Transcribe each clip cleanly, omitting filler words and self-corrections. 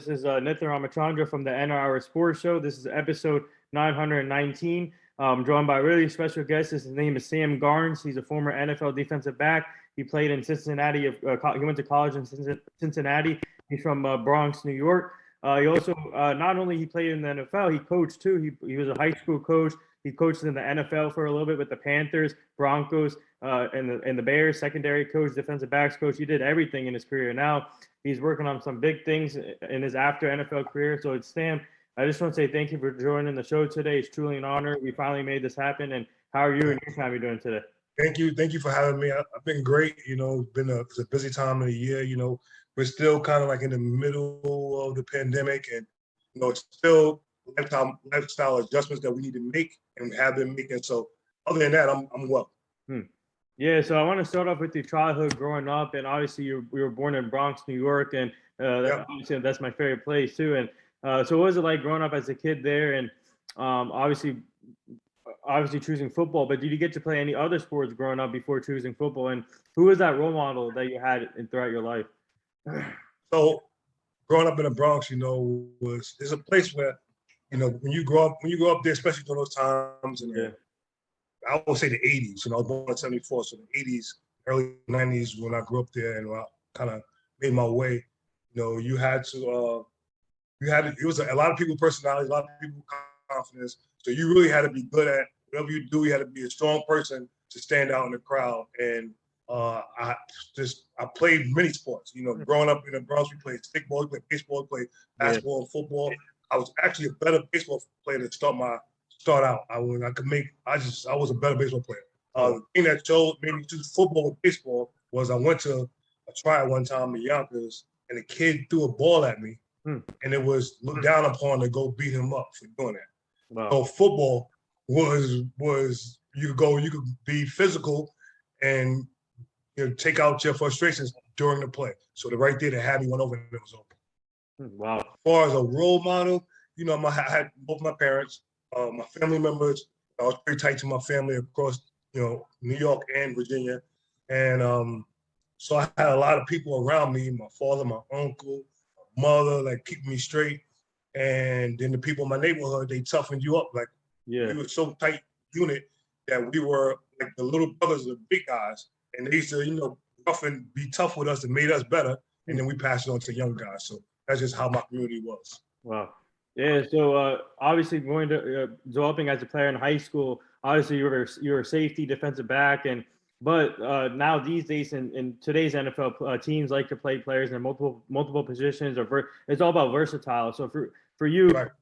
This is Nithin Ramachandra from the NRR Sports Show. This is episode 919. Joined by a really special guest. His name is Sam Garnes. He's a former NFL defensive back. He played in Cincinnati. He went to college in Cincinnati. He's from Bronx, New York. He also not only he played in the NFL, he coached too. He was a high school coach. He coached in the NFL for a little bit with the Panthers, Broncos, and the Bears. Secondary coach, defensive backs coach. He did everything in his career. Now he's working on some big things in his after NFL career. So it's Sam. I just want to say thank you for joining the show today. It's truly an honor. We finally made this happen. And how are you and your family doing today? Thank you for having me. I've been great. It's been it's a busy time of the year. We're still kind of like in the middle of the pandemic, and it's still lifestyle adjustments that we need to make and have been making. So other than that, I'm well. Yeah, so I want to start off with your childhood growing up, and obviously we were born in Bronx, New York, and obviously that's my favorite place too. And so what was it like growing up as a kid there, and obviously choosing football, but did you get to play any other sports growing up before choosing football? And who was that role model that you had throughout your life? So growing up in the Bronx, is a place where, when you grow up there, especially during those times, and I would say the 80s. I was born in 74, so the 80s, early 90s when I grew up there and I kind of made my way. You had to, it was a lot of people personalities, a lot of people confidence. So you really had to be good at whatever you do. You had to be a strong person to stand out in the crowd. And I played many sports. Growing up in the Bronx, we played stickball, we played baseball, we played basketball and football. I was actually a better baseball player to start out. I was a better baseball player. The thing that made me choose football with baseball was I went to a tryout one time in Yonkers, and a kid threw a ball at me, and it was looked down upon to go beat him up for doing that. Wow. So football was you could be physical and take out your frustrations during the play. So the right there to have me went over and it was over. Wow. As far as a role model, I had both my parents, my family members. I was pretty tight to my family across, New York and Virginia. And so I had a lot of people around me, my father, my uncle, my mother, like keeping me straight. And then the people in my neighborhood, they toughened you up. We were so tight unit that we were like the little brothers of the big guys. And they used to, rough and be tough with us and made us better. And then we passed it on to young guys. So that's just how my community was. Wow. Yeah. So obviously going to developing as a player in high school, obviously you were a safety, defensive back, but now these days in today's NFL, teams like to play players in multiple positions, it's all about versatile. So for you, right.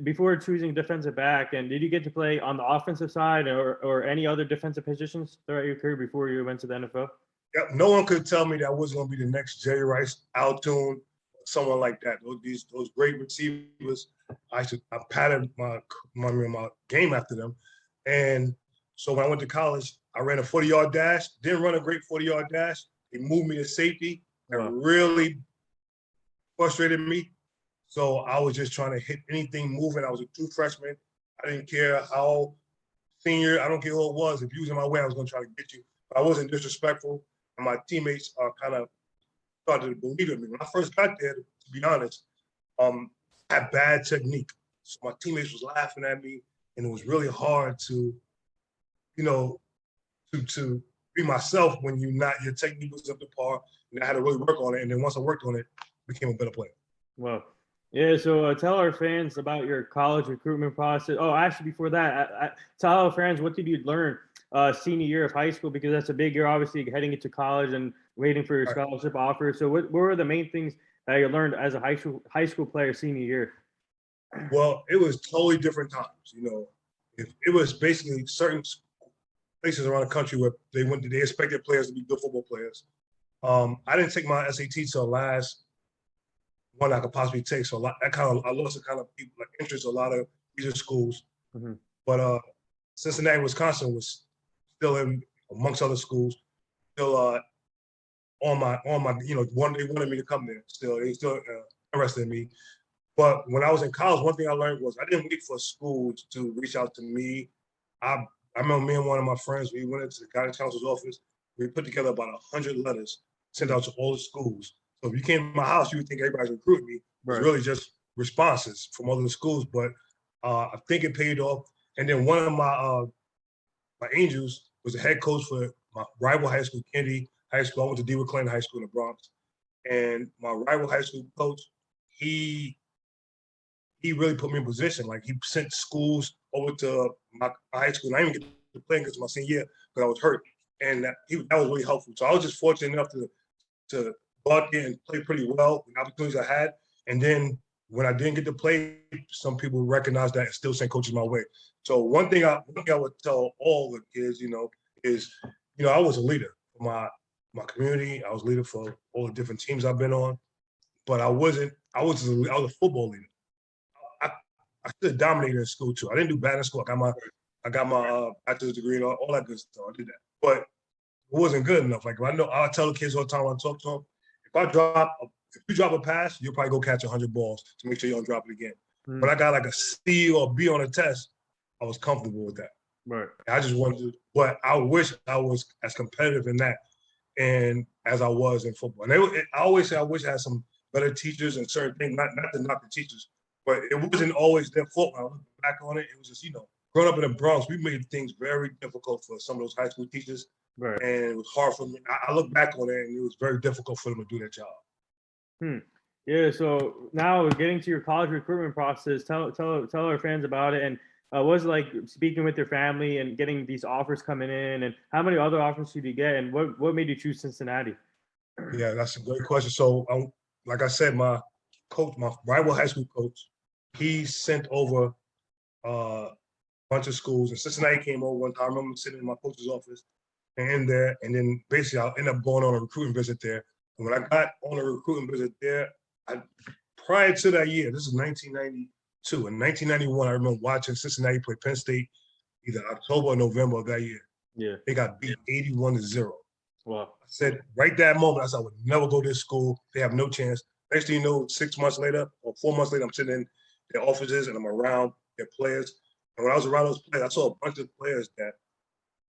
Before choosing defensive back, and did you get to play on the offensive side or any other defensive positions throughout your career before you went to the NFL? Yeah, no one could tell me that I was going to be the next Jerry Rice, Al Toon, someone like that. Those great receivers. I patterned my game after them. And so when I went to college, I ran a 40-yard dash. Didn't run a great 40-yard dash. They moved me to safety. That really frustrated me. So I was just trying to hit anything moving. I was a true freshman. I didn't care how senior. I don't care who it was. If you was in my way, I was going to try to get you. But I wasn't disrespectful. And my teammates kind of started to believe in me. When I first got there, to be honest, I had bad technique. So my teammates was laughing at me, and it was really hard to be myself when your technique was up to par, and I had to really work on it. And then once I worked on it, I became a better player. Well, yeah. So tell our fans about your college recruitment process. Oh, actually, before that, tell our fans what did you learn senior year of high school, because that's a big year, obviously heading into college and waiting for your scholarship offer. So what were the main things that you learned as a high school player senior year? Well, it was totally different times. It was basically certain places around the country where they expected players to be good football players. I didn't take my SAT till last one I could possibly take. So I lost a kind of interest in a lot of these schools. Mm-hmm. But Cincinnati, Wisconsin was still in amongst other schools, still on my they wanted me to come there. They still interested in me. But when I was in college, one thing I learned was I didn't wait for schools to reach out to me. I remember me and one of my friends, we went into the guidance counselor's office. We put together about 100 letters, sent out to all the schools. So if you came to my house, you would think everybody's recruiting me. It was Right. really just responses from other schools, but I think it paid off. And then one of my angels was the head coach for my rival high school, Kennedy High School. I went to DeWitt Clinton High School in the Bronx, and my rival high school coach, he really put me in position. Like he sent schools over to my high school. And I didn't even get to play because my senior year because I was hurt, and that was really helpful. So I was just fortunate enough to go out there and play pretty well, the opportunities I had. And then when I didn't get to play, some people recognized that and still sent coaches my way. So one thing I would tell all the kids, is, I was a leader for my community. I was a leader for all the different teams I've been on, but I was a football leader. I should have dominated in school too. I didn't do bad in school. I got my bachelor's degree and all that good stuff. I did that, but it wasn't good enough. Like I tell the kids all the time when I talk to them, if you drop a pass, you'll probably go catch 100 balls to make sure you don't drop it again. When I got like a C or a B on a test, I was comfortable with that. Right. I just wanted to, but I wish I was as competitive in that and as I was in football. And I always say I wish I had some better teachers and certain things, not to knock the teachers, but it wasn't always their fault. When I look back on it, it was just, growing up in the Bronx, we made things very difficult for some of those high school teachers. Right. And it was hard for me. I look back on it and it was very difficult for them to do their job. Yeah. So now getting to your college recruitment process, tell our fans about it. And what was it like speaking with your family and getting these offers coming in, and how many other offers did you get, and what made you choose Cincinnati? Yeah, that's a great question. So, like I said, my rival high school coach, he sent over a bunch of schools, and Cincinnati came over one time. I remember sitting in my coach's office and in there, and then basically I ended up going on a recruiting visit there. And when I got on a recruiting visit there, prior to that year, this is 1992. In 1991, I remember watching Cincinnati play Penn State either October or November of that year. Yeah. They got beat 81-0. Wow. I said, right that moment, I said, I would never go to this school. They have no chance. Next thing you know, 6 months later or 4 months later, I'm sitting in their offices and I'm around their players. And when I was around those players, I saw a bunch of players that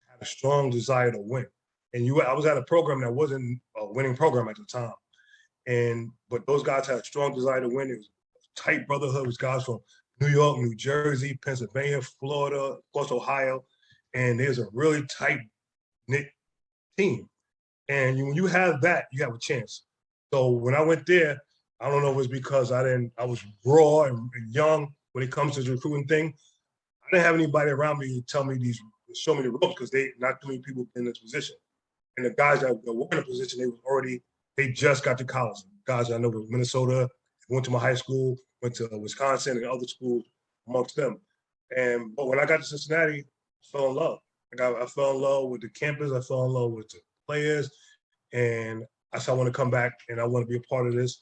had a strong desire to win. And I was at a program that wasn't a winning program at the time. But those guys had a strong desire to win. It was a tight brotherhood. It was guys from New York, New Jersey, Pennsylvania, Florida, of course, Ohio. And there's a really tight-knit team. And when you have that, you have a chance. So when I went there, I don't know if it was because I was raw and young when it comes to the recruiting thing. I didn't have anybody around me to show me the ropes because not too many people in this position. And the guys that were in the position, they just got to college. Guys I know from Minnesota, went to my high school, went to Wisconsin and other schools amongst them. But when I got to Cincinnati, I fell in love. I fell in love with the campus. I fell in love with the players. And I said, I want to come back and I want to be a part of this.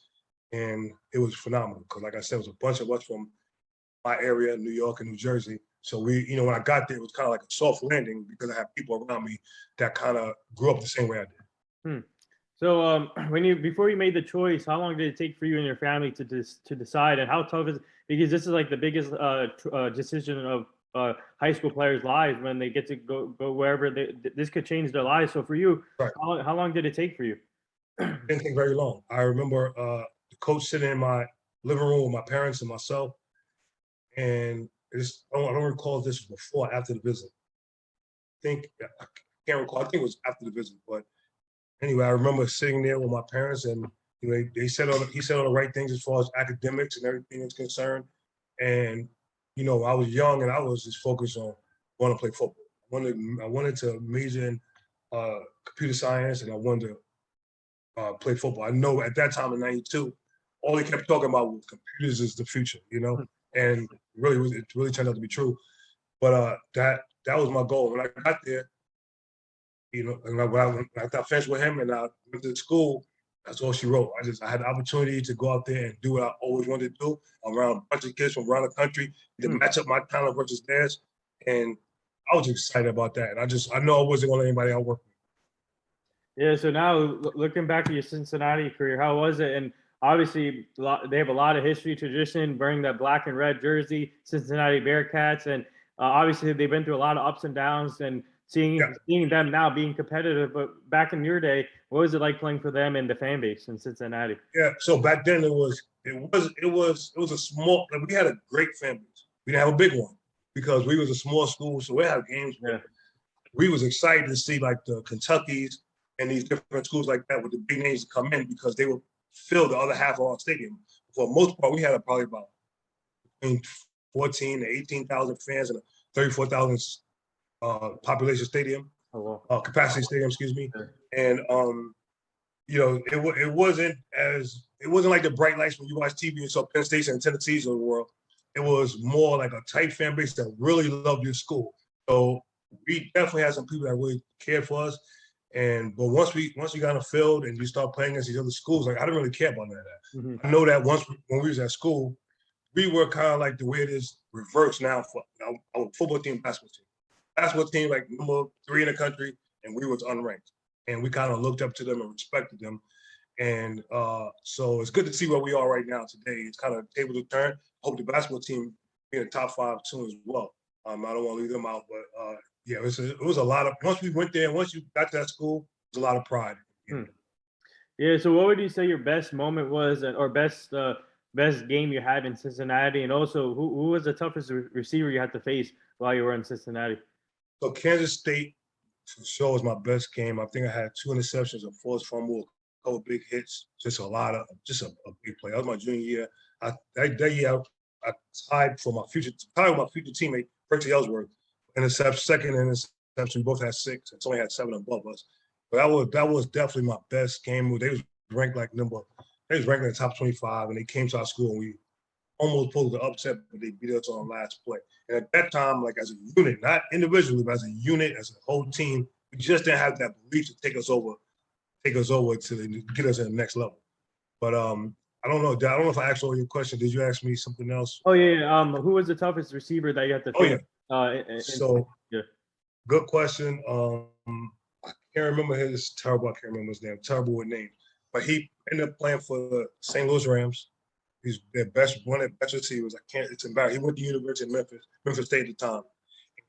And it was phenomenal because, like I said, it was a bunch of us from my area, New York and New Jersey. So when I got there, it was kind of like a soft landing because I had people around me that kind of grew up the same way I did. So before you made the choice, how long did it take for you and your family to decide, and how tough is it? Because this is like the biggest decision of high school players' lives when they get to go wherever this could change their lives. So for you, right. how long did it take for you? It didn't take very long. I remember the coach sitting in my living room with my parents and myself, and I don't recall if this was before or after the visit. I can't recall. I think it was after the visit, but anyway, I remember sitting there with my parents, and he said all the right things as far as academics and everything is concerned. And I was young and I was just focused on wanting to play football. I wanted to major in computer science, and I wanted to play football. I know at that time in '92, all he kept talking about was computers is the future, and it really turned out to be true. But that was my goal. When I got there, and after I finished with him and I went to school, that's all she wrote. I had the opportunity to go out there and do what I always wanted to do around a bunch of kids from around the country to match up my talent versus theirs. And I was excited about that. And I know I wasn't going to let anybody else work with me. Yeah. So now looking back at your Cincinnati career, how was it? And obviously they have a lot of history, tradition, wearing that black and red jersey, Cincinnati Bearcats. And obviously they've been through a lot of ups and downs, and seeing them now being competitive. But back in your day, what was it like playing for them and the fan base in Cincinnati? Yeah, so back then it was It was a small. Like, we had a great fan base. We didn't have a big one because we was a small school, so we had games. Yeah. We was excited to see like the Kentuckys and these different schools like that with the big names to come in because they would fill the other half of our stadium. For the most part, we had probably about between 14 to 18,000 fans and a 34,000 population stadium, Oh, wow. capacity stadium, excuse me. Yeah. And it wasn't like the bright lights when you watch TV and saw Penn State and Tennessee's of the world. It was more like a tight fan base that really loved your school. So we definitely had some people that really cared for us. But once we got on the field and you start playing against these other schools, like I didn't really care about none of that. Mm-hmm. I know that when we was at school, we were kind of like the way it is reversed now for our football team, basketball team. Basketball team like number 3 in the country, and we was unranked. And we kind of looked up to them and respected them. And so it's good to see where we are right now today. It's kind of table to turn. Hope the basketball team be in the top 5 soon as well. I don't want to leave them out, but yeah, it was a lot of, once we went there, once you got to that school, it was a lot of pride. Yeah. So what would you say your best moment was, or best game you had in Cincinnati? And also, who was the toughest receiver you had to face while you were in Cincinnati? So Kansas State for sure was my best game. I think I had 2 interceptions, a forced fumble, a couple big hits, just a big play. That was my junior year. That year I tied with my future teammate, Percy Ellsworth. Second interception, we both had 6. It's only had 7 above us. But that was definitely my best game. They was ranked in the top 25, and they came to our school and we almost pulled the upset, but they beat us on the last play. And at that time, like as a unit, not individually, but as a unit, as a whole team, we just didn't have that belief to take us over to get us to the next level. But I don't know. I don't know if I asked all your question. Did you ask me something else? Oh yeah. Who was the toughest receiver that you had to face? Yeah. Good question. I can't remember his terrible. I can't remember his name. Terrible with names. But he ended up playing for the St. Louis Rams. He's one of their best receivers. It's embarrassing. He went to University of Memphis State at the time.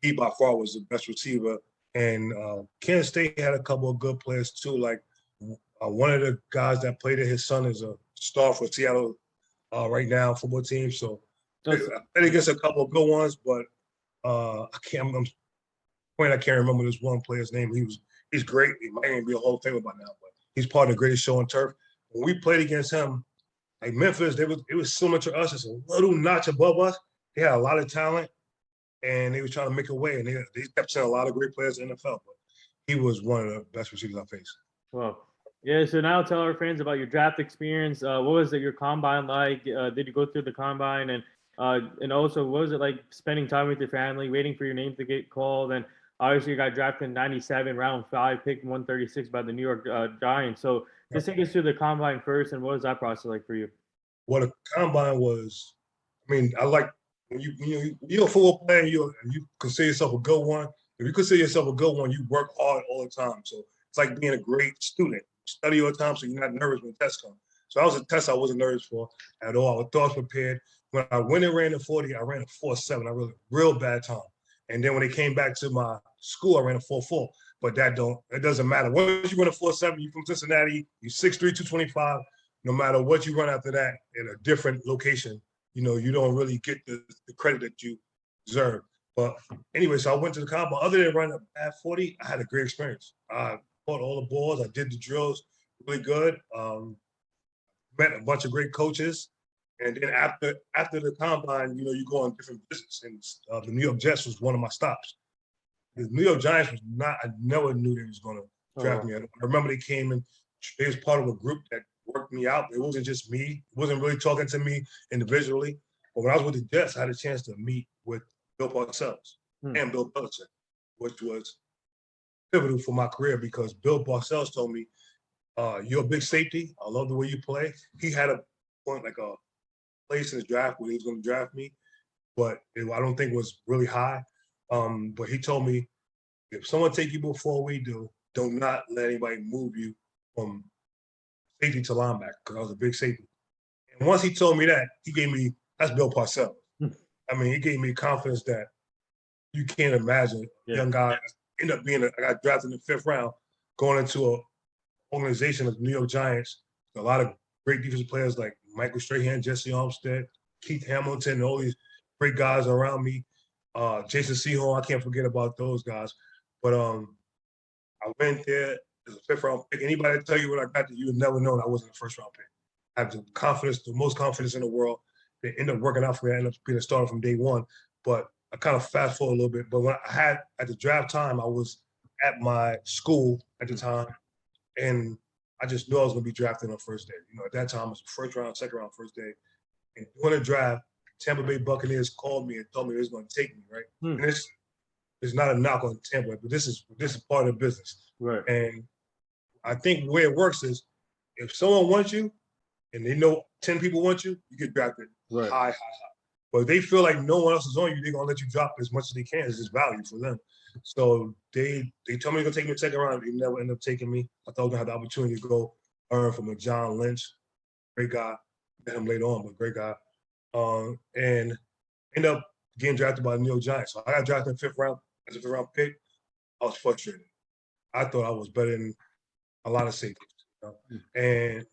He by far was the best receiver. And Kansas State had a couple of good players too. Like one of the guys that played there, his son is a star for Seattle right now football team. So I played against a couple of good ones, but I can't remember this one player's name. He's great. He might even be a Hall of Famer by now, but he's part of the greatest show on turf. When we played against him, like Memphis, it was similar to us. It's a little notch above us. They had a lot of talent, and they were trying to make a way. And they kept sending a lot of great players in the NFL, but he was one of the best receivers I faced. Well, yeah. So now tell our fans about your draft experience. What was your combine like? Did you go through the combine? And also, what was it like spending time with your family, waiting for your name to get called? And obviously, you got drafted in '97, round 5, picked 136 by the New York Giants. So just take us through the combine first, and what was that process like for you? Well, the combine was, I like when you're a football player, you consider yourself a good one. If you consider yourself a good one, you work hard all the time. So it's like being a great student. You study all the time, so you're not nervous when tests come. So that was a test I wasn't nervous for at all. I was thoughts prepared. When I went and ran the 40, I ran a 4.7. I really real bad time. And then when they came back to my school, I ran a 4.4. But it doesn't matter. Once you run a 4.7, you're from Cincinnati, you're 6'3", 225. No matter what you run after that in a different location, you don't really get the credit that you deserve. But anyway, so I went to the combine. Other than running a bad 40, I had a great experience. I caught all the balls. I did the drills really good. Met a bunch of great coaches. And then after the combine, you go on different visits. And the New York Jets was one of my stops. The New York Giants was not, I never knew they was going to draft me. I remember they came and they was part of a group that worked me out. It wasn't just me. It wasn't really talking to me individually. But when I was with the Jets, I had a chance to meet with Bill Parcells and Bill Belichick, which was pivotal for my career because Bill Parcells told me, you're a big safety. I love the way you play. He had a point, like a place in his draft where he was going to draft me, but I don't think it was really high. But he told me, if someone take you before we do not let anybody move you from safety to linebacker, because I was a big safety. And once he told me that, that's Bill Parcells. He gave me confidence that you can't imagine. Young guy end up I got drafted in the 5th round, going into an organization of the New York Giants, a lot of great defensive players like Michael Strahan, Jesse Armstead, Keith Hamilton, and all these great guys around me. Jason Sehorn, I can't forget about those guys. But I went there as a fifth round pick. Anybody that tell you what I got, you would never know I wasn't a first round pick. I have the confidence, the most confidence in the world. They end up working out for me. I ended up being a starter from day one. But I kind of fast forward a little bit. But when I had at the draft time, I was at my school at the time, and I just knew I was going to be drafted on the first day. At that time, it was first round, second round, first day. And during the draft, Tampa Bay Buccaneers called me and told me they was going to take me, right? And it's not a knock on Tampa, but this is part of the business. Right. And I think the way it works is if someone wants you and they know 10 people want you, you get drafted high. But if they feel like no one else is on you, they're going to let you drop as much as they can. It's just value for them. So they told me they're going to take me in the second round. They never ended up taking me. I thought I was going to have the opportunity to go learn from a John Lynch, great guy. Met him later on, but great guy. And ended up getting drafted by the New York Giants. So I got drafted in the fifth round as a fifth round pick. I was frustrated. I thought I was better than a lot of safeties. And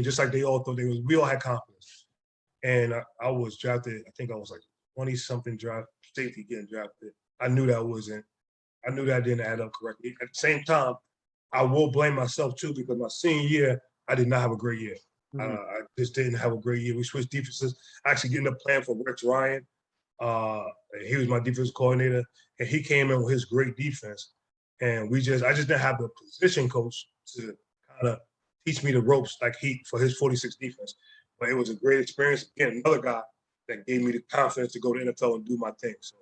just like they all thought we all had confidence. And I was drafted, I think I was like 20-something draft safety getting drafted. I knew that didn't add up correctly. At the same time, I will blame myself too, because my senior year, I did not have a great year. I just didn't have a great year. We switched defenses. I actually ended up playing for Rex Ryan. He was my defense coordinator, and he came in with his great defense. And I just didn't have the position coach to kind of teach me the ropes like for his 46 defense. But it was a great experience. Again, another guy that gave me the confidence to go to the NFL and do my thing. So,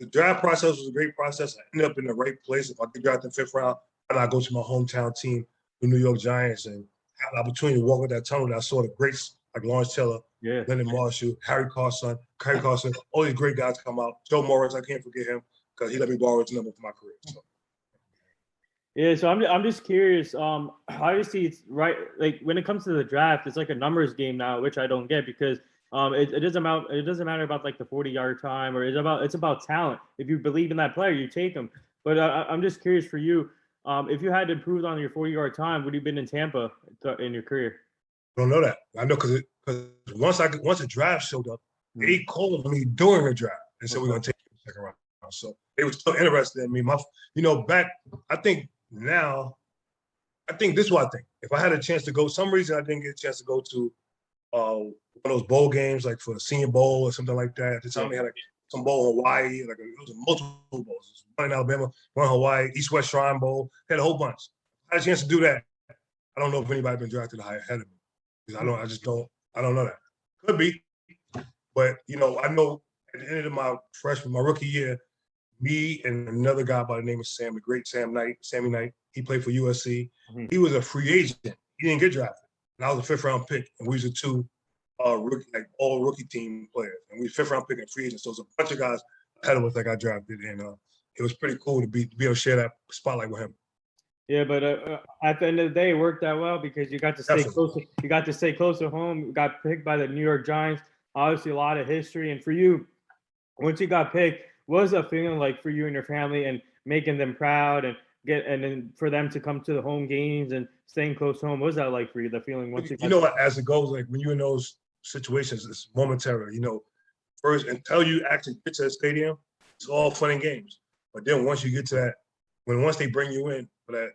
the draft process was a great process. I ended up in the right place. If I get drafted in the fifth round, I go to my hometown team, the New York Giants, and have the opportunity to walk with that tunnel that I saw the greats like Lawrence Taylor, Leonard Marshall, Harry Carson, all these great guys come out. Joe Morris, I can't forget him because he let me borrow his number for my career. So. Yeah, so I'm just curious. Obviously, it's right. Like when it comes to the draft, it's like a numbers game now, which I don't get because it doesn't matter about like the 40-yard time or it's about talent. If you believe in that player, you take them. But I'm just curious for you. If you had improved on your 40-yard time, would you have been in Tampa in your career? I don't know that. I know because once the draft showed up, they called me during the draft and said we're going to take you in the second round. So they were still interested in me. I think this is what I think. If I had a chance to go, some reason I didn't get a chance to go to one of those bowl games, like for the Senior Bowl or something like that. At the time, they had some bowl in Hawaii, it was multiple bowls. One in Alabama, one in Hawaii, East-West Shrine Bowl. They had a whole bunch. I had a chance to do that. I don't know if anybody been drafted ahead of me. I don't know that. Could be. But, I know at the end of my rookie year, me and another guy by the name of Sam, the great Sammy Knight, he played for USC. He was a free agent. He didn't get drafted. And I was a fifth-round pick, and we was the two all rookie team players. And we fifth-round pick and free agents. So it was a bunch of guys ahead of us that got drafted. And it was pretty cool to be able to share that spotlight with him. Yeah, but at the end of the day, it worked out well because you got to stay closer. You got to stay close to home. You got picked by the New York Giants. Obviously, a lot of history. And for you, once you got picked, what was that feeling like for you and your family and making them proud and then for them to come to the home games and staying close to home? What was that like for you? The feeling once you as it goes, like when you're in those situations, it's momentary. First until you actually get to the stadium, it's all fun and games. But then once you get to that, once they bring you in for that,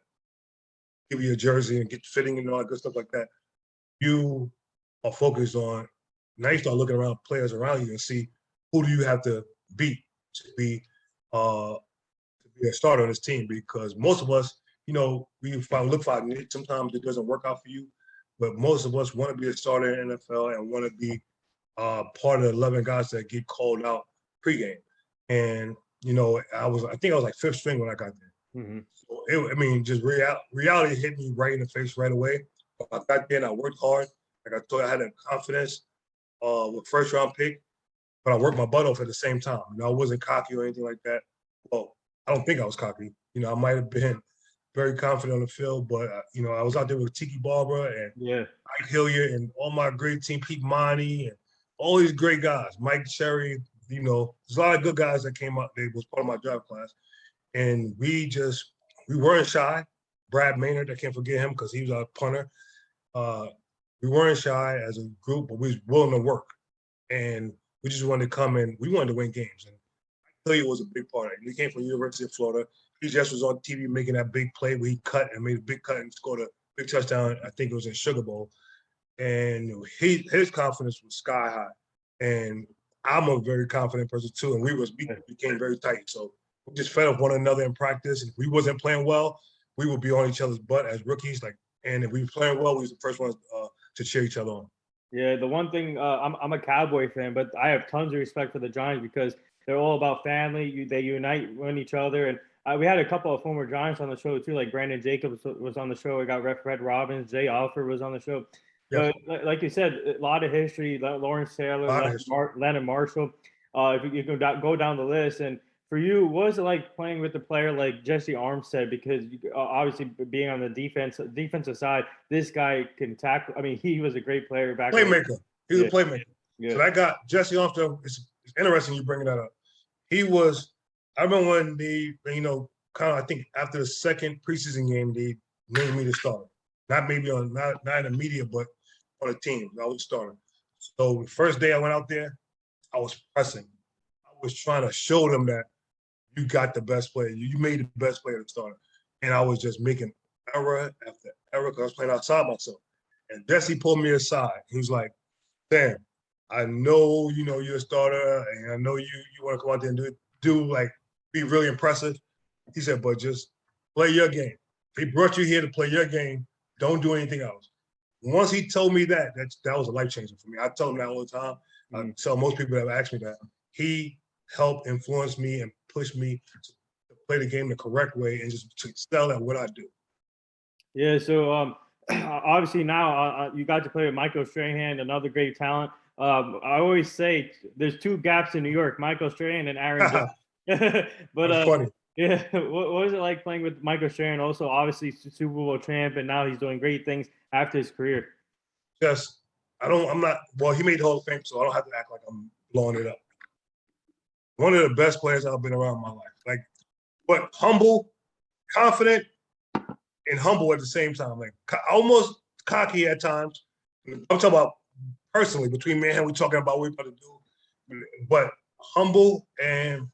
give you a jersey and get fitting and all that good stuff like that, you are focused on. Now you start looking around players around you and see who do you have to beat to be a starter on this team, because most of us, we look for it. Sometimes it doesn't work out for you, but most of us want to be a starter in the NFL and want to be part of the 11 guys that get called out pregame. And I think I was like fifth string when I got there. So just reality hit me right in the face right away. I got there and I worked hard. Like I told you, I had a confidence with first round pick, but I worked my butt off at the same time. I wasn't cocky or anything like that. Well, I don't think I was cocky. I might have been very confident on the field, but I was out there with Tiki Barber and Mike Hilliard and all my great team, Pete Monty and all these great guys, Mike Cherry. There's a lot of good guys that came up. They was part of my draft class, and we weren't shy. Brad Maynard, I can't forget him because he was our punter. We weren't shy as a group, but we was willing to work. And we just wanted to come in. We wanted to win games. And I tell you, it was a big part of it. We came from the University of Florida. He just was on TV making that big play where he cut and made a big cut and scored a big touchdown. I think it was in Sugar Bowl. And his confidence was sky high. And I'm a very confident person too. And we became very tight. So we just fed off one another in practice. And if we wasn't playing well, we would be on each other's butt as rookies. And if we were playing well, we was the first ones to cheer each other on. Yeah, the one thing I'm a Cowboy fan, but I have tons of respect for the Giants because they're all about family. They unite with each other, and we had a couple of former Giants on the show too, like Brandon Jacobs was on the show. We got Fred Robbins, Jay Alford was on the show. Yes. But like you said, a lot of history. Lawrence Taylor, Leonard Marshall. If you can go down the list, and for you, what was it like playing with a player like Jesse Armstead? Because obviously being on the defensive side, this guy can tackle. I mean, he was a great player back. Playmaker. He was a playmaker. Yeah. So I got Jesse Armstead. It's interesting you bringing that up. He was. I remember when kind of I think after the second preseason game, they named me the starter. Not maybe not in the media, but on the team. I was starter. So the first day I went out there, I was pressing. I was trying to show them that you got the best player. You made the best player to start. And I was just making error after error because I was playing outside myself. And Jesse pulled me aside. He was like, "Sam, I know you're a starter, and I know you want to come out there and be really impressive." He said, "But just play your game. They brought you here to play your game. Don't do anything else." Once he told me that was a life changer for me. I tell him that all the time. I tell most people that have asked me that. He helped influence me and push me to play the game the correct way and just to excel at what I do. Yeah, so obviously now you got to play with Michael Strahan, another great talent. I always say there's two gaps in New York, Michael Strahan and Aaron Jones. But funny. Yeah, what was it like playing with Michael Strahan? Also, obviously Super Bowl champ, and now he's doing great things after his career. Yes, he made the Hall of Fame, so I don't have to act like I'm blowing it up. One of the best players I've been around in my life. But humble, confident, and humble at the same time. Almost cocky at times. I'm talking about personally, between me and him, we're talking about what we're about to do. But humble and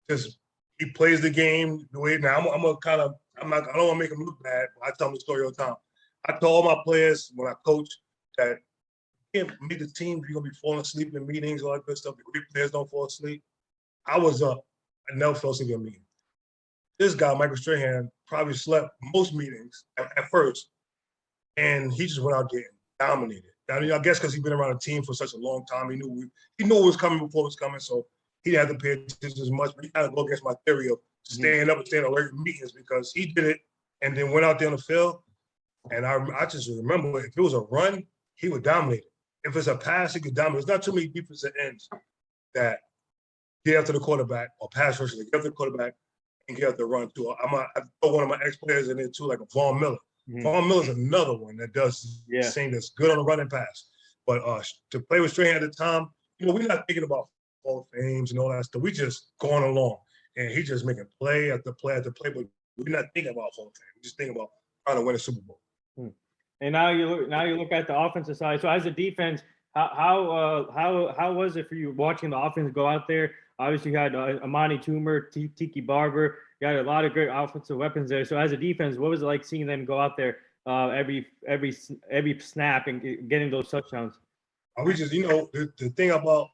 just he plays the game the way. Now I don't want to make him look bad. But I tell him the story all the time. I told all my players when I coach that you can't make the team. You're gonna be falling asleep in meetings, all that good stuff. The great players don't fall asleep. I was up. I never fell asleep in a meeting. This guy, Michael Strahan, probably slept most meetings at first, and he just went out getting dominated. I mean, I guess because he'd been around the team for such a long time, he knew it was coming before it was coming, so he didn't have to pay attention as much. But he kind of go against my theory of staying up and staying alert in meetings because he did it and then went out there on the field. And I just remember if it was a run, he would dominate it. If it's a pass, he could dominate. There's not too many defensive ends that get after the quarterback or pass rushers that get after the quarterback and get after the run too. I throw one of my ex-players in there too, like a Vaughn Miller. Vaughn Miller's another one that does the same, that's good on the running pass. But to play with Strahan at the time, we're not thinking about Hall of Fames and all that stuff. We just going along. And he's just making play after play after play, but we're not thinking about Hall of Fame. We're just thinking about trying to win a Super Bowl. And now you look at the offensive side. So as a defense, how was it for you watching the offense go out there? Obviously, you had Amani Toomer, Tiki Barber. You had a lot of great offensive weapons there. So as a defense, what was it like seeing them go out there every snap and getting those touchdowns? We just, the thing about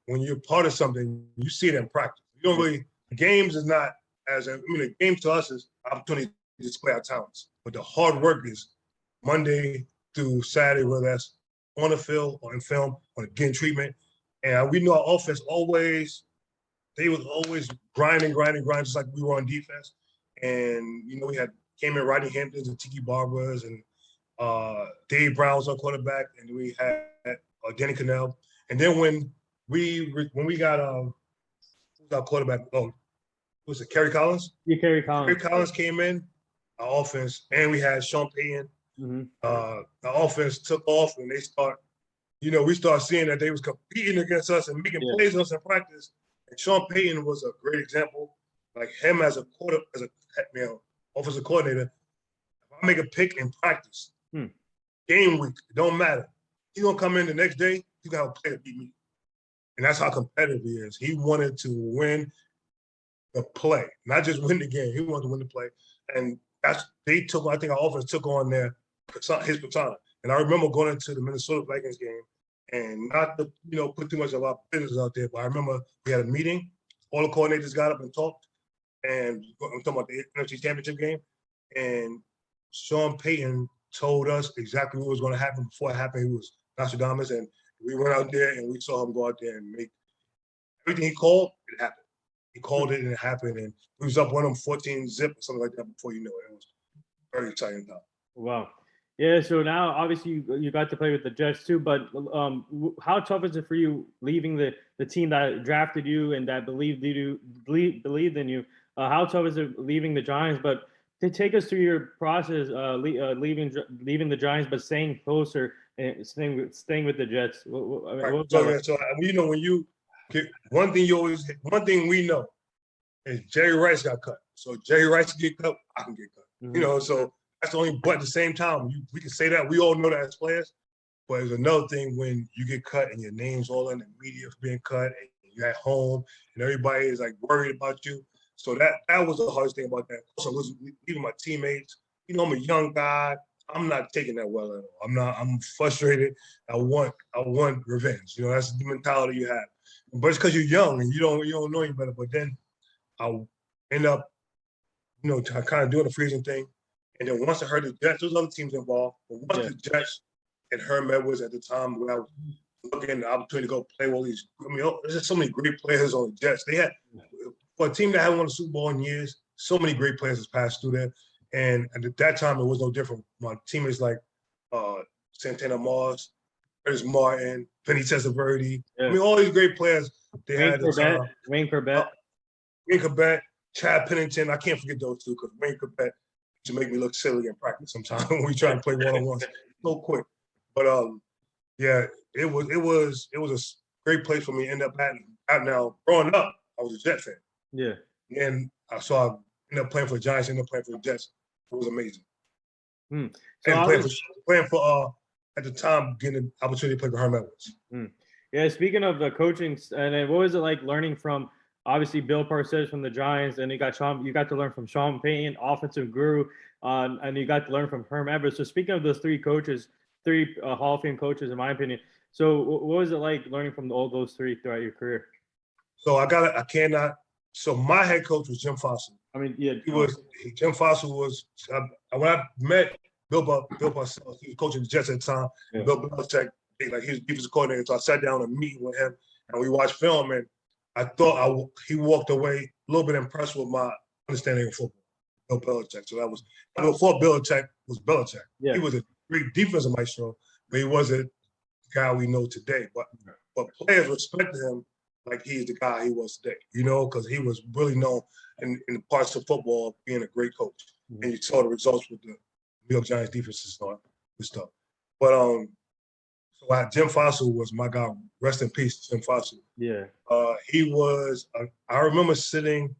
when you're part of something, you see it in practice. You don't really, games is not the game to us is opportunity to display our talents. But the hard work is Monday through Saturday, whether that's on the field or in film or getting treatment. And we know our offense they was always grinding, just like we were on defense. And, we came in Rodney Hamptons and Tiki Barbers and Dave Brown was our quarterback. And we had Danny Cannell. And then when we got who's our quarterback? Oh, was it Kerry Collins? Yeah, Kerry Collins. Kerry Collins came in, our offense, and we had Sean Payton. The offense took off and we start seeing that they was competing against us and making plays on us in practice. And Sean Payton was a great example. Like him as a offensive coordinator, if I make a pick in practice, game week. It don't matter. He's gonna come in the next day. He's gonna have a player beat me, and that's how competitive he is. He wanted to win the play, not just win the game. He wanted to win the play, and they took. I think our offense took on his persona. And I remember going into the Minnesota Vikings game, and not to put too much of our business out there, but I remember we had a meeting. All the coordinators got up and talked, and I'm talking about the NFC Championship game, and Sean Payton told us exactly what was going to happen before it happened. He was Nostradamus, and we went out there and we saw him go out there and make everything he called, it happened. He called it and it happened, and we was up one of them 14-zip or something like that before you know it. It was very exciting time. Wow. Yeah, so now obviously you got to play with the Jets too, but how tough is it for you leaving the team that drafted you and that believed in you? How tough is it leaving the Giants? But to take us through your process, leaving the Giants, but staying closer and staying with the Jets. Right. So when you get one thing we know is Jerry Rice got cut. So Jerry Rice get cut, I can get cut. Mm-hmm. So that's the only. But at the same time, we can say that we all know that as players. But there's another thing when you get cut and your name's all in the media for being cut, and you're at home and everybody is like worried about you. So that was the hardest thing about that. Also, was even my teammates. I'm a young guy. I'm not taking that well at all. I'm frustrated. I want revenge. That's the mentality you have. But it's because you're young and you don't know any better. But then I'll end up, kind of doing the freezing thing. And then once I heard the Jets, there was other teams involved. But once the Jets and Herm Edwards at the time, when I was looking at the opportunity to go play with all these, there's just so many great players on the Jets. They had, for a team that hadn't won a Super Bowl in years, so many great players has passed through there. And at that time, it was no different. My teammates like Santana Moss, Curtis Martin, Penny Testaverde. Yeah. All these great players they had at the time. Wayne Corbett, Chad Pennington. I can't forget those two because Wayne Corbett to make me look silly in practice sometimes when we try to play one-on-ones. So quick. But it was a great place for me to end up at. Now, growing up, I was a Jet fan. Yeah. And I ended up playing for the Giants, ended up playing for the Jets. It was amazing. So and playing for at the time, getting an opportunity to play for Herm Edwards. Yeah, speaking of the coaching, and then what was it like learning from obviously Bill Parcells from the Giants, and you got to learn from Sean Payton, offensive guru, and you got to learn from Herm Edwards. So speaking of those three coaches, three Hall of Fame coaches, in my opinion. So what was it like learning from all those three throughout your career? So my head coach was Jim Fossil. Jim Fossil was when I met Bill Parcells, he was coaching the Jets at the time. Yeah. Bill Belichick, he was a coordinator. So I sat down and meeting with him, and we watched film. And I thought he walked away a little bit impressed with my understanding of football. Bill Belichick. So that was before Belichick was Belichick. Yeah. He was a great defensive maestro, but he wasn't the guy we know today. But players respected him like he's the guy he was today, because he was really known in parts of football being a great coach. Mm-hmm. And you saw the results with the New York Giants defense and stuff. But Jim Fossil was my guy. Rest in peace, Jim Fossil. Yeah. He was. I remember sitting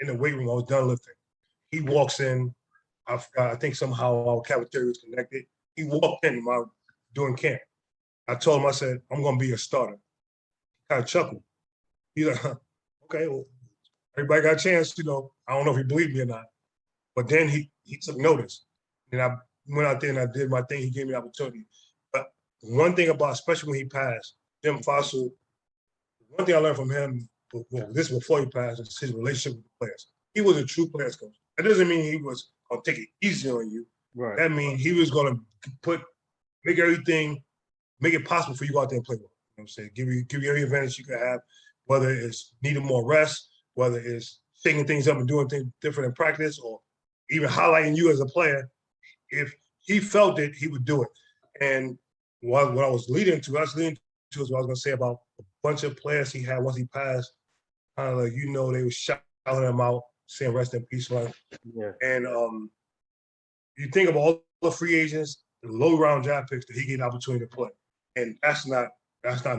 in the weight room. I was done lifting. He walks in. I think somehow our cafeteria was connected. He walked in during camp. I told him, I said, I'm going to be a starter. Kind of chuckled. He's like, okay, well, everybody got a chance, I don't know if he believed me or not. But then he took notice. And I went out there and I did my thing. He gave me the opportunity. But one thing especially when he passed, Jim Fossil, one thing I learned from him, this is before he passed, is his relationship with the players. He was a true players coach. That doesn't mean he was going to take it easy on you. Right. That means he was going to make it possible for you to go out there and play well. I'm saying? Give you every advantage you can have, whether it's needing more rest, whether it's shaking things up and doing things different in practice, or even highlighting you as a player. If he felt it, he would do it. And what I was leading to is what I was going to say about a bunch of players he had once he passed. Kind of like, they were shouting him out, saying rest in peace. Yeah. And you think of all the free agents, the low round draft picks that he get an opportunity to play. And that's not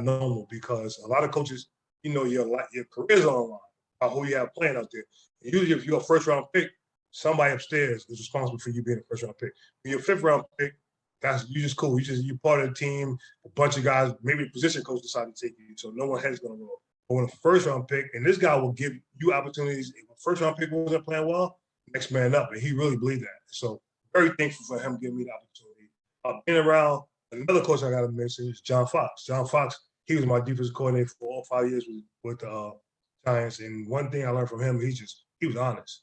normal, because a lot of coaches, your career's on the line about who you have playing out there. And usually if you're a first round pick, somebody upstairs is responsible for you being a first round pick. When you're a fifth round pick, you just cool. You're part of the team. A bunch of guys, maybe the position coach decided to take you, so no one head's gonna roll. But when a first round pick, and this guy will give you opportunities. If a first round pick wasn't playing well, next man up, and he really believed that. So very thankful for him giving me the opportunity. Being around another coach I got to mention is John Fox. John Fox, he was my defensive coordinator for all 5 years with the Giants. And one thing I learned from him, he was honest.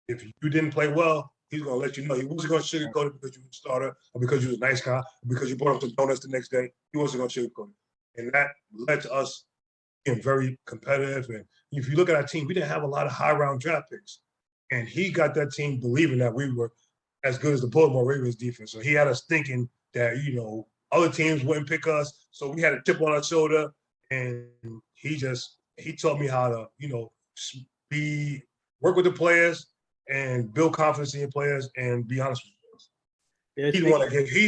If you didn't play well, he's going to let you know. He wasn't going to sugarcoat it because you were a starter or because you was a nice guy or because you brought him some donuts the next day. He wasn't going to sugarcoat it. And that led to us being very competitive. And if you look at our team, we didn't have a lot of high-round draft picks. And he got that team believing that we were as good as the Baltimore Ravens defense. So he had us thinking that, other teams wouldn't pick us. So we had a chip on our shoulder. And he taught me how to, work with the players and build confidence in your players and be honest with players. Yeah, he's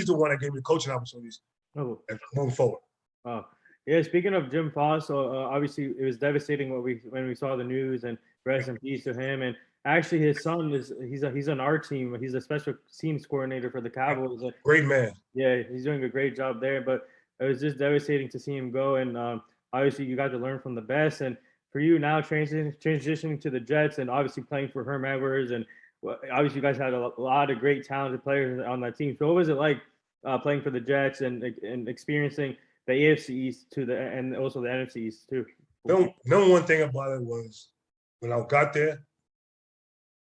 the one that gave me the coaching opportunities moving forward. Oh, yeah. Speaking of Jim Foss, obviously it was devastating when we saw the news, and rest in peace to him. And actually, his son he's on our team. He's a special teams coordinator for the Cowboys. Great man. Yeah, he's doing a great job there. But it was just devastating to see him go. And obviously, you got to learn from the best. And for you now, transitioning to the Jets, and obviously playing for Herm Edwards, and obviously you guys had a lot of great talented players on that team. So what was it like playing for the Jets and experiencing the AFC East and also the NFC East too? Number one thing about it was when I got there,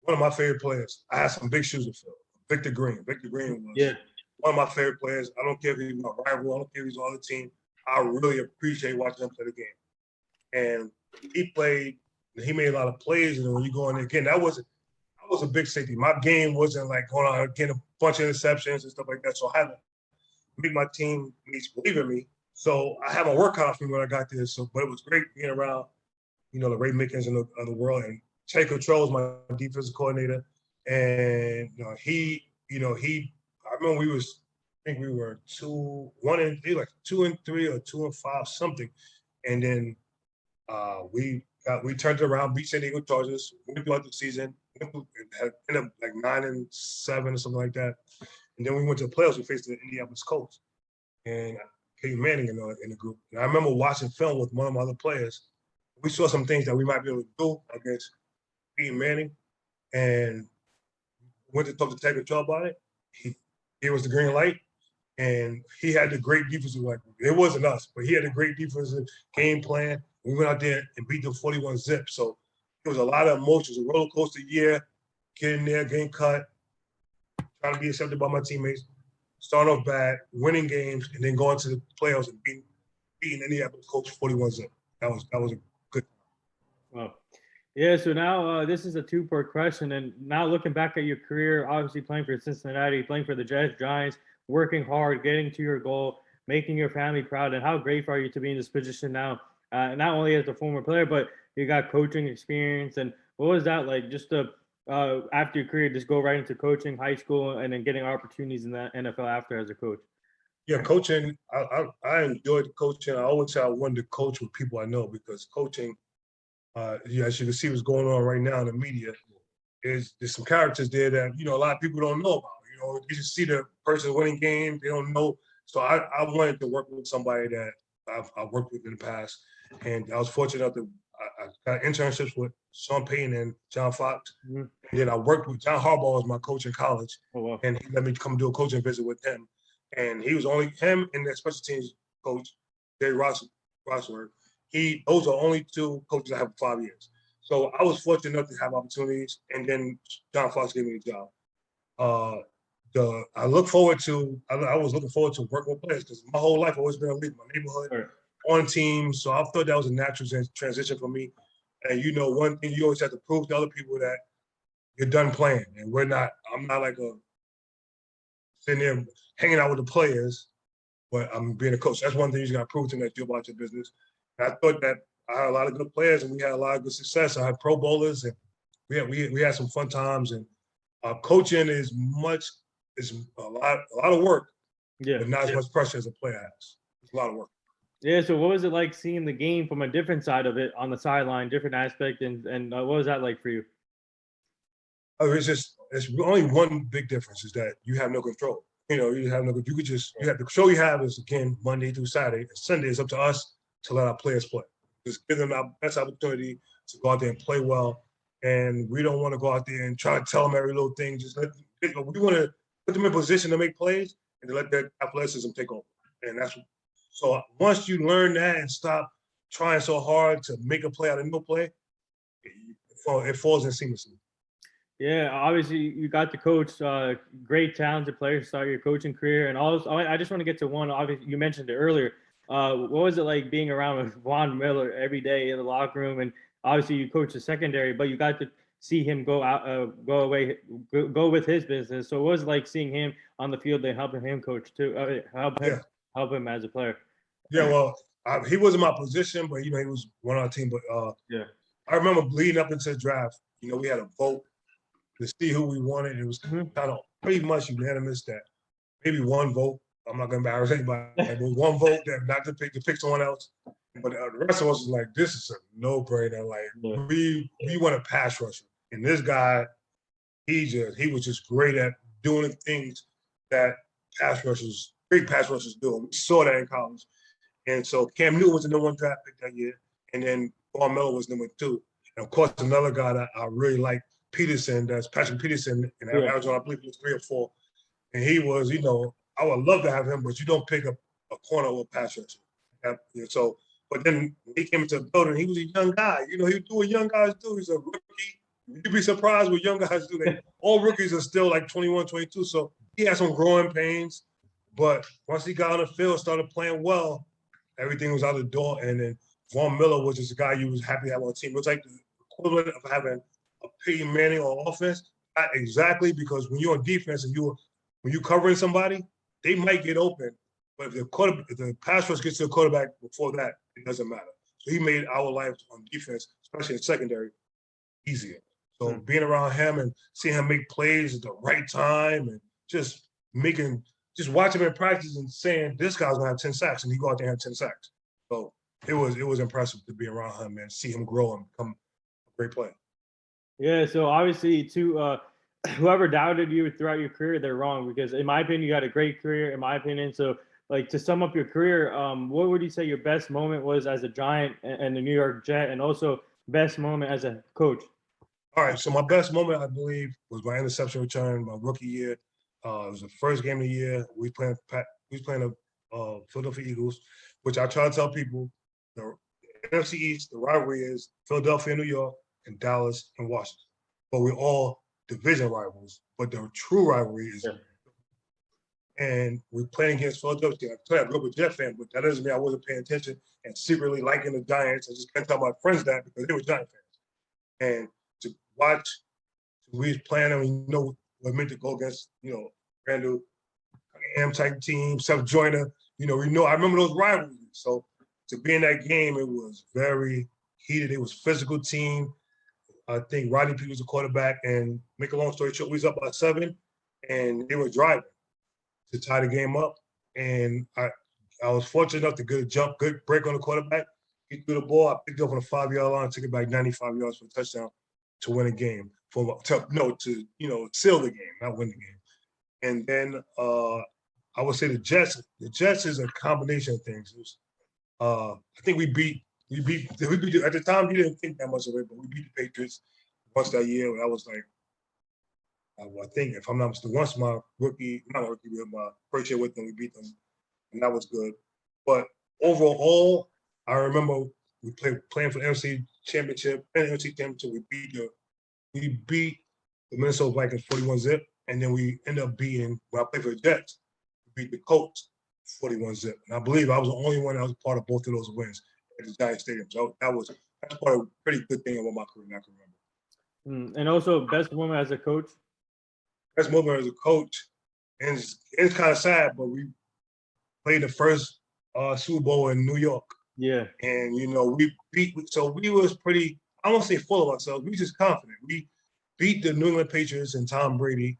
one of my favorite players. I had some big shoes to fill. Victor Green. Victor Green was one of my favorite players. I don't care if he's my rival. I don't care if he's on the team. I really appreciate watching him play the game. And he made a lot of plays. And when you go in there again, I was a big safety. My game wasn't like going out and getting a bunch of interceptions and stuff like that. So I had to make my teammates believe in me. So I had my work cut out for me when I got there. But it was great being around, the Ray Mickens of the world. And Ted Control was my defensive coordinator. And I remember we were 2-1-3, like 2-3 or 2-5, something. And then we turned it around, beat San Diego Chargers, went throughout the season, ended up like 9-7 or something like that. And then we went to the playoffs. We faced the Indianapolis Colts and Peyton Manning in the group. And I remember watching film with one of my other players. We saw some things that we might be able to do against Peyton Manning, and went to talk to Ted Control about it. He gave us the green light. And he had the great defensive, it wasn't us, but he had a great defensive game plan. We went out there and beat them 41-zip. So it was a lot of emotions, a roller coaster year, getting there, getting cut, trying to be accepted by my teammates, starting off bad, winning games, and then going to the playoffs and beating Indianapolis Colts 41-zip. That was a good time. Wow. Yeah, so now this is a two-part question. And now looking back at your career, obviously playing for Cincinnati, playing for the Jets, Giants, working hard, getting to your goal, making your family proud, and how grateful are you to be in this position now? Not only as a former player, but you got coaching experience. And what was that like? Just after your career, just go right into coaching, high school, and then getting opportunities in the NFL after as a coach. Yeah, coaching. I enjoyed coaching. I always say I wanted to coach with people I know because coaching, as you can see, what's going on right now in the media. There's some characters there that a lot of people don't know about. You just see the person winning games, they don't know. So I wanted to work with somebody that I've worked with in the past. And I was fortunate enough to I got internships with Sean Payton and John Fox. Mm-hmm. And then I worked with John Harbaugh was my coach in college. Oh, wow. And he let me come do a coaching visit with him. And he was only him and the special teams coach, Jay Rossworth. Those are only two coaches I have for 5 years. So I was fortunate enough to have opportunities. And then John Fox gave me a job. I was looking forward to working with players because my whole life I've always been a leader, my neighborhood, on teams. So I thought that was a natural transition for me. And one thing you always have to prove to other people that you're done playing. And I'm not like sitting there hanging out with the players, but I'm being a coach. That's one thing you got to prove to them that you're about your business. And I thought that I had a lot of good players and we had a lot of good success. I had pro bowlers and we had some fun times. And coaching is a lot of work, but not as much pressure as a player has. It's a lot of work. Yeah. So what was it like seeing the game from a different side of it on the sideline, different aspect, and what was that like for you? Oh, it's only one big difference is that you have no control. You have no. You could just you have the show you have is again Monday through Saturday. And Sunday is up to us to let our players play. Just give them our best opportunity to go out there and play well. And we don't want to go out there and try to tell them every little thing. Just let them, we want to put them in position to make plays and to let their athleticism take over. And that's so once you learn that and stop trying so hard to make a play out of no play, it falls in seamlessly. Yeah, obviously you got to coach great talented players to start your coaching career, and also I just want to get to one. Obviously, you mentioned it earlier. What was it like being around with Von Miller every day in the locker room? And obviously, you coached the secondary, but you got to see him go out, go with his business. So, what was it like seeing him on the field and helping him coach too? Help him as a player. Yeah, well, he wasn't my position, but he was one on our team. But I remember leading up into the draft. We had a vote to see who we wanted. It was kind of pretty much unanimous that maybe one vote. I'm not going to embarrass anybody, but one vote that not to pick someone else. But the rest of us was like, this is a no-brainer. Like we want a pass rusher, and this guy, he was just great at doing the things that great pass rushers do. And we saw that in college. And so Cam Newton was the number one draft pick that year, and then Von Miller was number 2. And of course, another guy that I really liked, Peterson, that's Patrick Peterson in Arizona. I believe he was 3 or 4. And he was, I would love to have him, but you don't pick up a corner or a pass rusher. So, but then when he came into the building, he was a young guy. He do what young guys do. He's a rookie. You'd be surprised what young guys do. All rookies are still like 21, 22. So he had some growing pains. But once he got on the field, started playing well, everything was out the door. And then Von Miller was just a guy you was happy to have on the team. It was like the equivalent of having a Peyton Manning on offense. Not exactly, because when you're on defense and when you're covering somebody, they might get open. But if the pass rush gets to the quarterback before that, it doesn't matter. So he made our life on defense, especially in secondary, easier. So being around him and seeing him make plays at the right time and just watching him in practice and saying, this guy's going to have 10 sacks, and he go out there and have 10 sacks. So it was impressive to be around him and see him grow and become a great player. Yeah, so obviously, whoever doubted you throughout your career, they're wrong, because in my opinion, you had a great career, in my opinion. So, like, to sum up your career, what would you say your best moment was as a Giant and the New York Jet, and also best moment as a coach? All right, so my best moment, I believe, was my interception return, my rookie year. It was the first game of the year. We was playing the Philadelphia Eagles, which I try to tell people, the NFC East, the rivalry is Philadelphia, New York, and Dallas and Washington. But we're all division rivals. But the true rivalry is, and we're playing against Philadelphia. I grew up a Jet fan, but that doesn't mean I wasn't paying attention and secretly liking the Giants. I just can't tell my friends that because they were Giant fans. And to watch, we was playing and we know what it meant to go against, Randall Cunningham type team, Seth Joyner. I remember those rivalries. So to be in that game, it was very heated. It was a physical team. I think Rodney Peete was the quarterback, and make a long story short, we was up by 7, and they were driving to tie the game up. And I was fortunate enough to get a good break on the quarterback. He threw the ball. I picked it up on the 5-yard line, took it back 95 yards for a touchdown to win a game. To seal the game, not win the game. And then I would say the Jets. The Jets is a combination of things. I think we beat at the time. You didn't think that much of it, but we beat the Patriots once that year. I was like, I think if I'm not mistaken, once my first year with them, we beat them, and that was good. But overall, I remember we playing for the NFC Championship and NFC Championship. We beat the Minnesota Vikings 41-0, and then we ended up beating, when I played for the Jets, we beat the Colts 41-0. And I believe I was the only one that was part of both of those wins at the Giant Stadium. So that's part of a pretty good thing about my career I can remember. And also, best moment as a coach? Best moment as a coach, and it's kind of sad, but we played the first Super Bowl in New York. Yeah. And, we was pretty, I won't say full of ourselves, we were just confident. We beat the New England Patriots and Tom Brady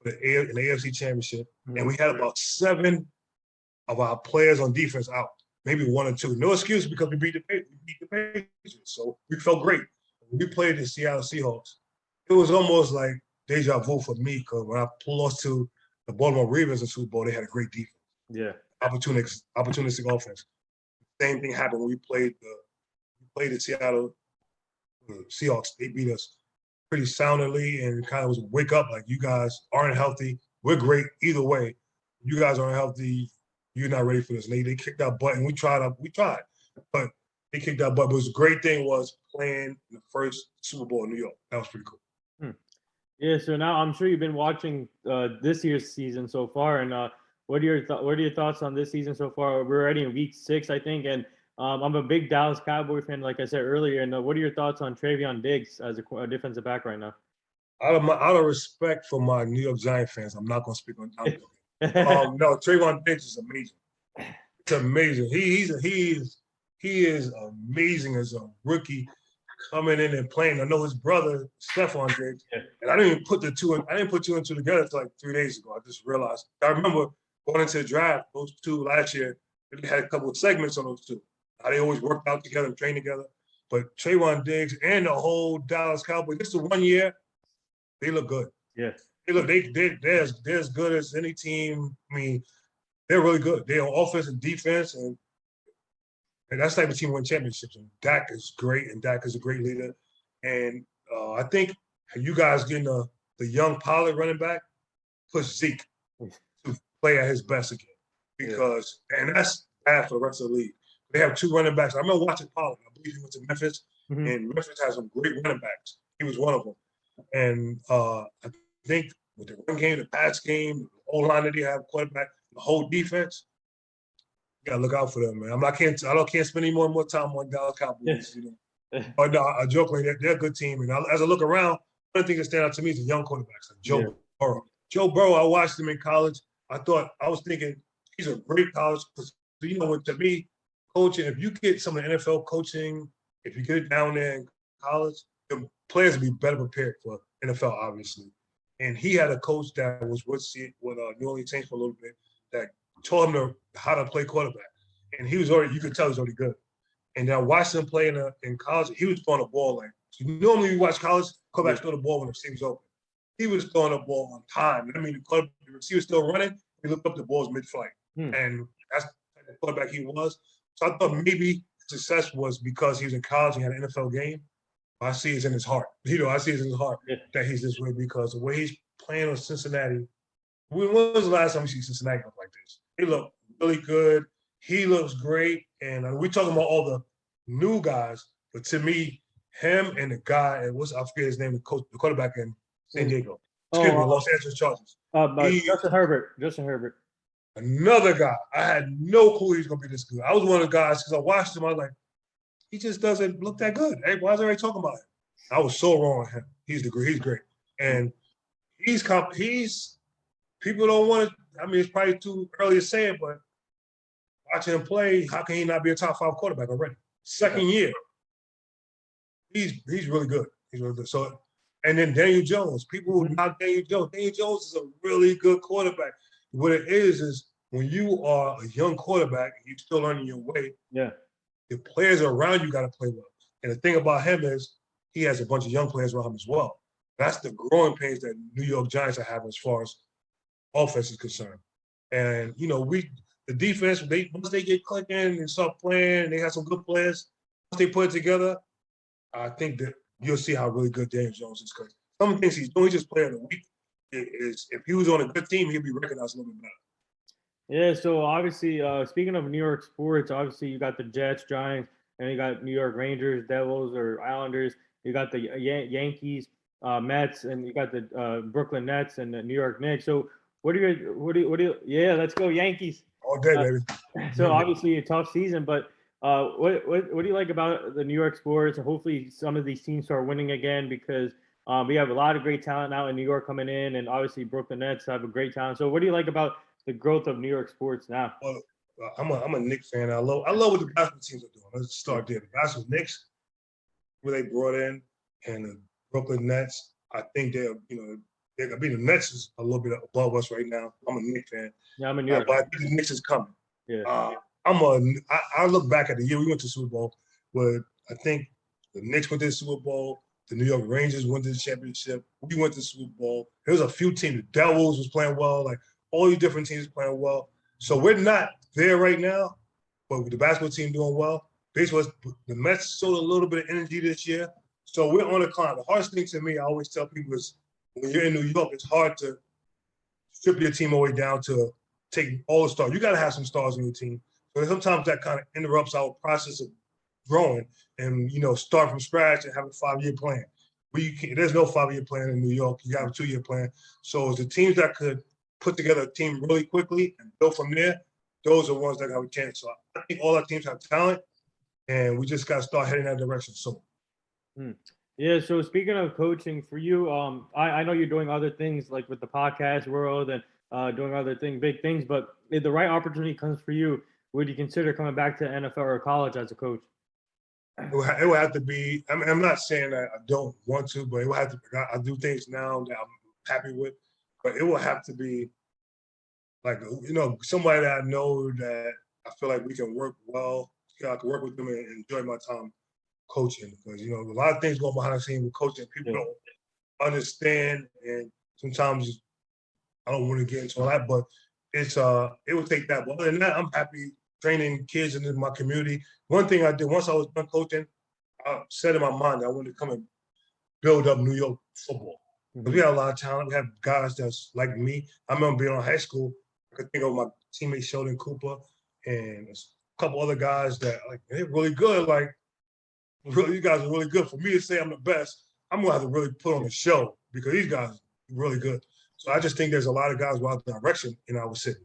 in the AFC Championship, and we had about 7 of our players on defense out, maybe 1 or 2. No excuse, because we beat the Patriots, so we felt great. When we played the Seattle Seahawks, it was almost like deja vu for me, because when I lost to the Baltimore Ravens in the Super Bowl, they had a great defense. Yeah. Opportunistic offense. Same thing happened when we played the Seattle Seahawks. They beat us pretty soundly and kind of was a wake up like, you guys aren't healthy. We're great either way. You guys aren't healthy. You're not ready for this. And they kicked our butt, and we tried, but they kicked our butt. But the great thing was playing the first Super Bowl in New York. That was pretty cool. Yeah, so now I'm sure you've been watching this year's season so far, and what are your thoughts on this season so far? We're already in week 6, I think, and I'm a big Dallas Cowboy fan, like I said earlier. And what are your thoughts on Trayvon Diggs as a defensive back right now? Out of respect for my New York Giant fans, I'm not going to speak on. No, Trayvon Diggs is amazing. It's amazing. He is amazing as a rookie coming in and playing. I know his brother Stephon Diggs, and I didn't put two and two together until like 3 days ago. I just realized. I remember going into the draft, those two last year. They had a couple of segments on those two. How they always worked out together and trained together. But Trayvon Diggs and the whole Dallas Cowboys, just the 1 year, they look good. Yeah. They're as good as any team. I mean, they're really good. They're on offense and defense, and that's the type of team win championships. And Dak is great, and Dak is a great leader. And I think you guys getting the young Pollard running back push Zeke to play at his best again. Because and that's bad for the rest of the league. They have 2 running backs. I remember watching Pollard. I believe he went to Memphis, and Memphis has some great running backs. He was one of them. And I think with the run game, the pass game, the whole line that they have, quarterback, the whole defense, you gotta look out for them, man. I can't spend any more time on Dallas Cowboys. You know, but no, I joke like they're a good team. And as I look around, one of the things that stand out to me is the young quarterbacks, like Joe Burrow. Joe Burrow, I watched him in college. I was thinking he's a great college. You know what? To me, coaching, if you get some of the NFL coaching, if you get it down there in college, the players will be better prepared for NFL, obviously. And he had a coach that was with New Orleans Saints for a little bit that taught him how to play quarterback. And he was already, you could tell he was already good. And then I watched him play in college. He was throwing the ball like, normally you watch college, quarterbacks throw the ball when the receiver's open. He was throwing the ball on time. I mean, the receiver's still running. He looked up the balls mid-flight. And that's the quarterback he was. So I thought maybe success was because he was in college and had an NFL game. I see it's in his heart. I see it in his heart that he's this way because the way he's playing with Cincinnati. When was the last time we see Cincinnati look like this? They look really good. He looks great. And we're talking about all the new guys, but to me, him and the guy, I forget his name, the quarterback in San Diego. Excuse me, Los Angeles Chargers. Justin Herbert. Another guy. I had no clue he was going to be this good. I was one of the guys, because I watched him, I was like, he just doesn't look that good. Hey, why is everybody talking about him? I was so wrong with him. He's great. And he's people don't want to, I mean, it's probably too early to say it, but watching him play, how can he not be a top 5 quarterback already? Second year. He's really good. He's really good. So, and then Daniel Jones. People who knock Daniel Jones. Daniel Jones is a really good quarterback. What it is when you are a young quarterback and you're still learning your way, the players around you got to play well. And the thing about him is he has a bunch of young players around him as well. That's the growing pains that New York Giants are having as far as offense is concerned. And, the defense, once they get clicking and start playing, they have some good players. Once they put it together, I think that you'll see how really good Daniel Jones is. Because some of the things he's doing, he's just playing a week. Is if he was on a good team, he'd be recognized a little bit better. Yeah, so obviously, speaking of New York sports, obviously you got the Jets, Giants, and you got New York Rangers, Devils, or Islanders. You got the Yankees, Mets, and you got the Brooklyn Nets and the New York Knicks. So what do you? Yeah, let's go Yankees. All day, baby. So obviously a tough season, but what do you like about the New York sports? Hopefully some of these teams start winning again because we have a lot of great talent now in New York coming in, and obviously Brooklyn Nets have a great talent. So what do you like about the growth of New York sports now? Well, I'm a Knicks fan. I love what the basketball teams are doing. Let's start there. The basketball Knicks, where they brought in, and the Brooklyn Nets. I think the Nets is a little bit above us right now. I'm a Knicks fan. Yeah, I'm a New York. But I think the Knicks is coming. Yeah. I look back at the year we went to the Super Bowl, where I think the Knicks went to the Super Bowl. The New York Rangers went to the championship. We went to the Super Bowl. There was a few teams. The Devils was playing well. Like all these different teams playing well. So we're not there right now, but with the basketball team doing well, baseball, the Mets showed a little bit of energy this year. So we're on the climb. The hardest thing to me, I always tell people, is when you're in New York, it's hard to strip your team all the way down to take all the stars. You got to have some stars on your team. So sometimes that kind of interrupts our process of growing and, start from scratch and have a 5-year plan. There's no 5-year plan in New York. You have a 2-year plan. So it's the teams that could put together a team really quickly and build from there, those are the ones that have a chance. So I think all our teams have talent, and we just got to start heading that direction soon. Yeah, so speaking of coaching for you, I know you're doing other things like with the podcast world and doing other things, big things, but if the right opportunity comes for you, would you consider coming back to NFL or college as a coach? It would have to be, I'm not saying that I don't want to, but it would have to, I do things now that I'm happy with, but it will have to be like, somebody that I know that I feel like we can work well. I can work with them and enjoy my time coaching, because a lot of things go behind the scenes with coaching. People don't understand, and sometimes I don't want to get into all that, but it would take that. But other than that, I'm happy training kids in my community. One thing I did once I was done coaching, I said in my mind that I wanted to come and build up New York football. Mm-hmm. We have a lot of talent. We have guys that's like me. I remember being in high school. I could think of my teammate Sheldon Cooper and a couple other guys that they're really good. Really, you guys are really good. For me to say I'm the best, I'm gonna have to really put on a show because these guys are really good. So I just think there's a lot of guys without direction in our city,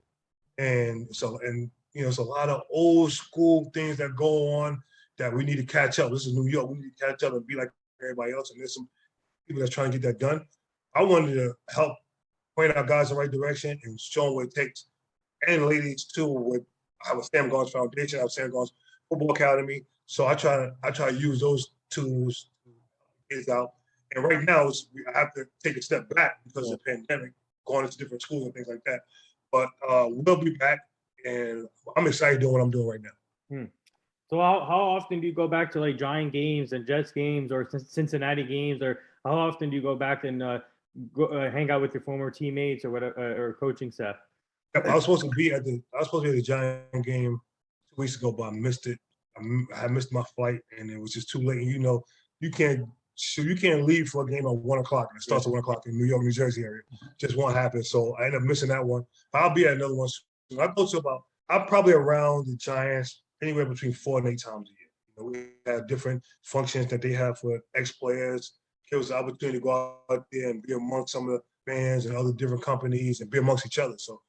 and it's a lot of old school things that go on that we need to catch up. This is New York. We need to catch up and be like everybody else. And there's some people that's trying to get that done. I wanted to help point our guys in the right direction and show them what it takes. And ladies too. I have a Sam Garnes Foundation. I have Sam Garnes Football Academy. So I try to use those tools to get kids out. And right now, I have to take a step back because of the pandemic, going into different schools and things like that. But we'll be back, and I'm excited doing what I'm doing right now. So how often do you go back to Giant games and Jets games or Cincinnati games, or how often do you go back and hang out with your former teammates or whatever, or coaching staff? I was supposed to be at the Giant game 2 weeks ago, but I missed it. I missed my flight, and it was just too late. And you can't leave for a game at 1 o'clock, and it starts at 1 o'clock in New York, New Jersey area. Just won't happen. So I ended up missing that one. But I'll be at another one soon. I'm probably around the Giants anywhere between 4 and 8 times a year. We have different functions that they have for ex-players. Give us the opportunity to go out there and be amongst some of the fans and other different companies and be amongst each other. So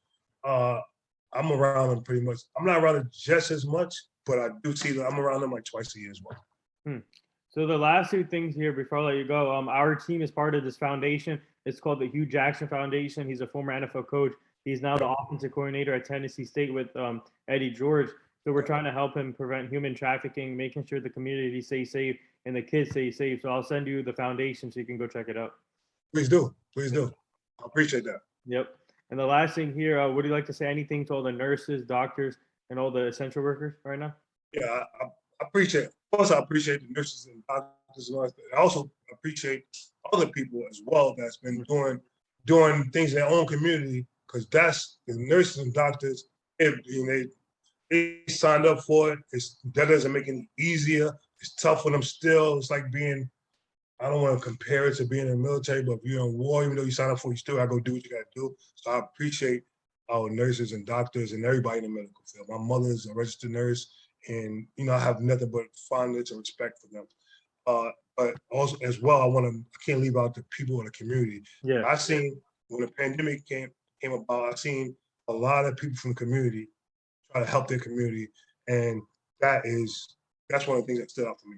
I'm around them pretty much. I'm not around them just as much, but I do see that I'm around them twice a year as well. So the last 2 things here before I let you go, our team is part of this foundation. It's called the Hugh Jackson Foundation. He's a former NFL coach. He's now the offensive coordinator at Tennessee State with Eddie George. So we're trying to help him prevent human trafficking, making sure the community stays safe and the kids stay safe. So I'll send you the foundation so you can go check it out. Please do. I appreciate that. Yep. And the last thing here, would you like to say anything to all the nurses, doctors, and all the essential workers right now? Yeah, I appreciate it. Of course, I appreciate the nurses and doctors and all that. I also appreciate other people as well that's been doing things in their own community, because that's the nurses and doctors. They signed up for it. That doesn't make it easier. It's tough for them still. It's like being, I don't want to compare it to being in the military, but if you're in war, even though you sign up for it, you still got to go do what you got to do. So I appreciate our nurses and doctors and everybody in the medical field. My mother is a registered nurse, and I have nothing but fondness and respect for them. But also as well, I can't leave out the people in the community. Yeah. I seen when the pandemic came about, I seen a lot of people from the community try to help their community, and that's one of the things that stood out for me.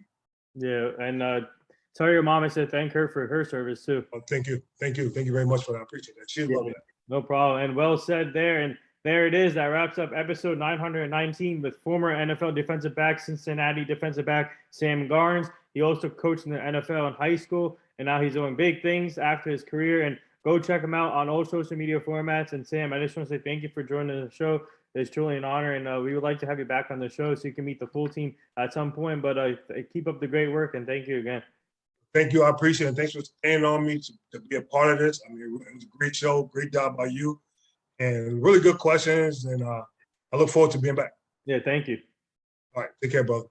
Yeah, and tell your mom I said thank her for her service too. Oh, thank you very much for that. I appreciate that. She love that. No problem. And well said there. And there it is. That wraps up episode 919 with former NFL defensive back, Cincinnati defensive back, Sam Garnes. He also coached in the NFL in high school, and now he's doing big things after his career. And go check him out on all social media formats. And Sam, I just want to say thank you for joining the show. It's truly an honor, and we would like to have you back on the show so you can meet the full team at some point. But keep up the great work, and thank you again. Thank you. I appreciate it. Thanks for staying on me to be a part of this. I mean, it was a great show. Great job by you. and really good questions. And I look forward to being back. Yeah, thank you. All right, take care, brother.